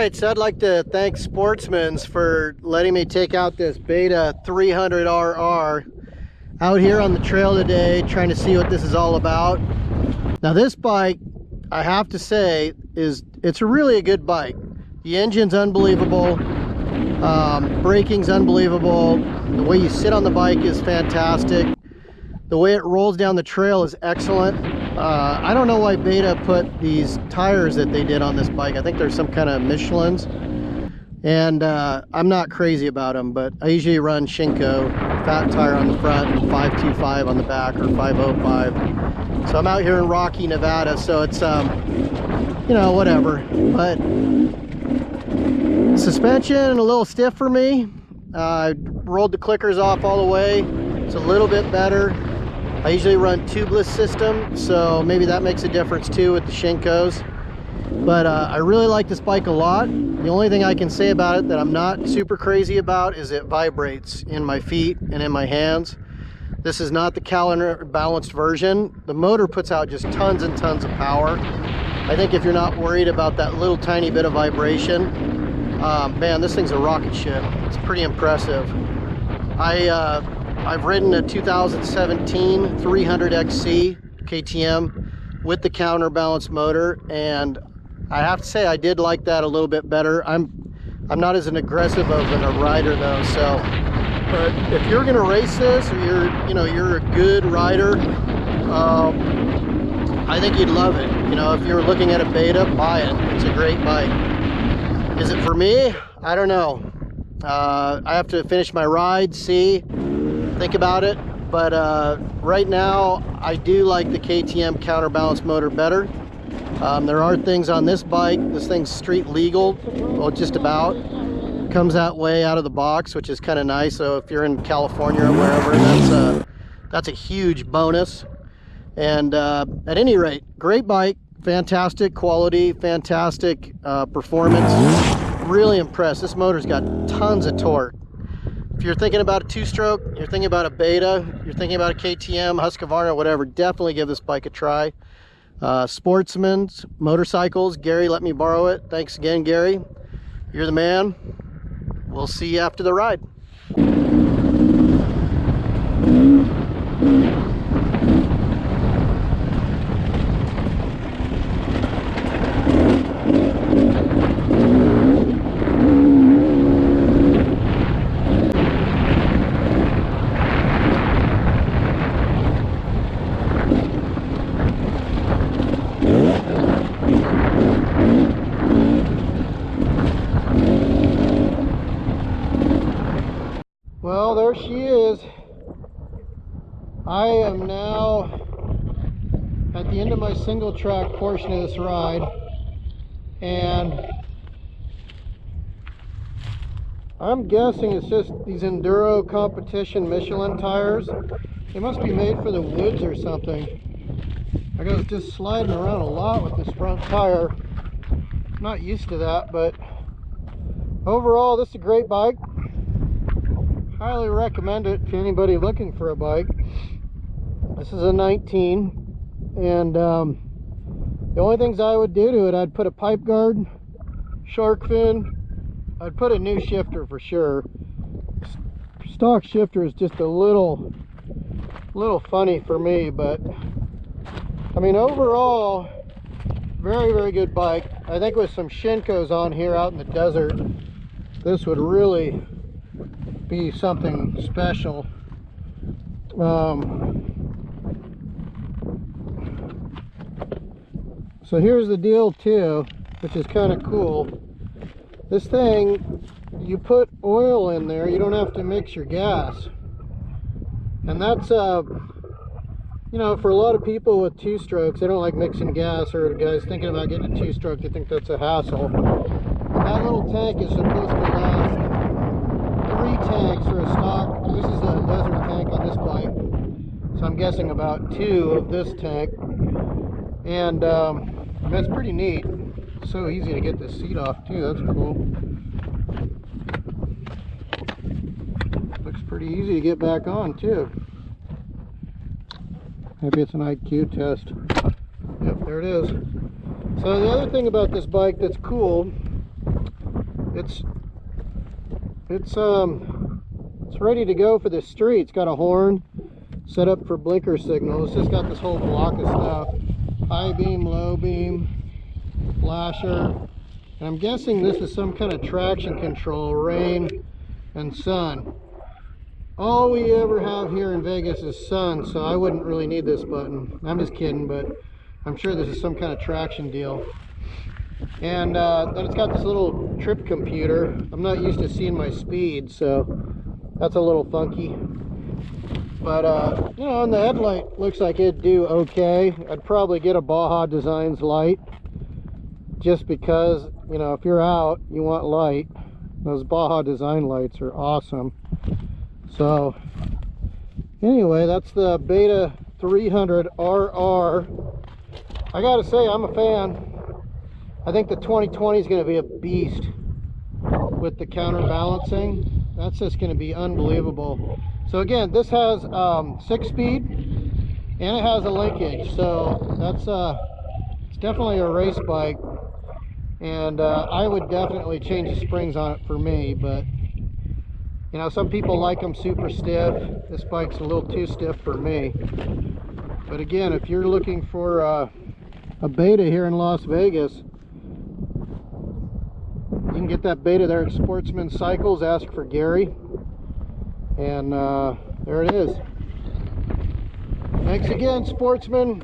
right, so I'd like to thank Sportsman's for letting me take out this Beta 300RR out here on the trail today, trying to see what this is all about. Now this bike, I have to say, it's really a good bike. The engine's unbelievable, braking's unbelievable, the way you sit on the bike is fantastic, the way it rolls down the trail is excellent. I don't know why Beta put these tires that they did on this bike. I think they're some kind of Michelin's, and I'm not crazy about them, but I usually run Shinko, fat tire on the front and 525 on the back, or 505. So I'm out here in Rocky, Nevada, so it's you know, whatever. But suspension a little stiff for me. I rolled the clickers off all the way. It's a little bit better. I usually run tubeless system, so maybe that makes a difference too with the Shinkos. But I really like this bike a lot. The only thing I can say about it that I'm not super crazy about is it vibrates in my feet and in my hands. This is not the counterbalanced version. The motor puts out just tons and tons of power. I think if you're not worried about that little tiny bit of vibration, man, this thing's a rocket ship. It's pretty impressive. I've ridden a 2017 300XC KTM with the counterbalanced motor, and I have to say I did like that a little bit better. I'm not as an aggressive of a rider though, so but if you're gonna race this, or you're a good rider, I think you'd love it. You know, if you're looking at a Beta, buy it. It's a great bike. Is it for me? I don't know. I have to finish my ride, think about it, but right now I do like the KTM counterbalance motor better. There are things on this bike. This thing's street legal, well, just about. Comes that way out of the box, which is kind of nice. So if you're in California or wherever, that's a huge bonus. And at any rate, great bike, fantastic quality, fantastic performance. Really impressed. This motor's got tons of torque. If you're thinking about a two-stroke, you're thinking about a Beta, you're thinking about a KTM, Husqvarna, whatever, definitely give this bike a try. Sportsman's Motorcycles, Gary let me borrow it. Thanks again, Gary. You're the man. We'll see you after the ride. Well, there she is. I am now at the end of my single track portion of this ride, and I'm guessing it's just these Enduro competition Michelin tires. They must be made for the woods or something. I was just sliding around a lot with this front tire. I'm not used to that, but overall this is a great bike. Highly recommend it to anybody looking for a bike. This is a 19, and the only things I would do to it, I'd put a pipe guard, shark fin, I'd put a new shifter for sure. Stock shifter is just a little funny for me, but I mean overall very, very good bike. I think with some Shinkos on here out in the desert, this would really be something special. So here's the deal too, which is kind of cool. This thing, you put oil in there, you don't have to mix your gas, and that's you know, for a lot of people with two strokes, they don't like mixing gas, or guys thinking about getting a two-stroke, they think that's a hassle. That little tank is supposed to last 3 tanks for a stock. This is a desert tank on this bike, so I'm guessing about 2 of this tank, and that's pretty neat. So easy to get this seat off too. That's cool. Looks pretty easy to get back on too. Maybe it's an IQ test. Yep, there it is. So the other thing about this bike that's cool it's ready to go for the street. It's got a horn set up for blinker signals. It's just got this whole block of stuff: high beam, low beam, flasher, and I'm guessing this is some kind of traction control, rain and sun. All we ever have here in Vegas is sun, so I wouldn't really need this button. I'm just kidding, but I'm sure this is some kind of traction deal. And then it's got this little trip computer. I'm not used to seeing my speed, so that's a little funky. But you know, and the headlight looks like it'd do okay. I'd probably get a Baja Designs light, just because, you know, if you're out, you want light. Those Baja Design lights are awesome. So anyway, that's the Beta 300 RR. I gotta say, I'm a fan. I think the 2020 is going to be a beast with the counterbalancing. That's just going to be unbelievable. So again, this has 6-speed and it has a linkage, so that's it's definitely a race bike, and I would definitely change the springs on it for me. But you know, some people like them super stiff. This bike's a little too stiff for me. But again, if you're looking for a Beta here in Las Vegas, you can get that Beta there at Sportsman Cycles. Ask for Gary, and there it is. Thanks again, Sportsman.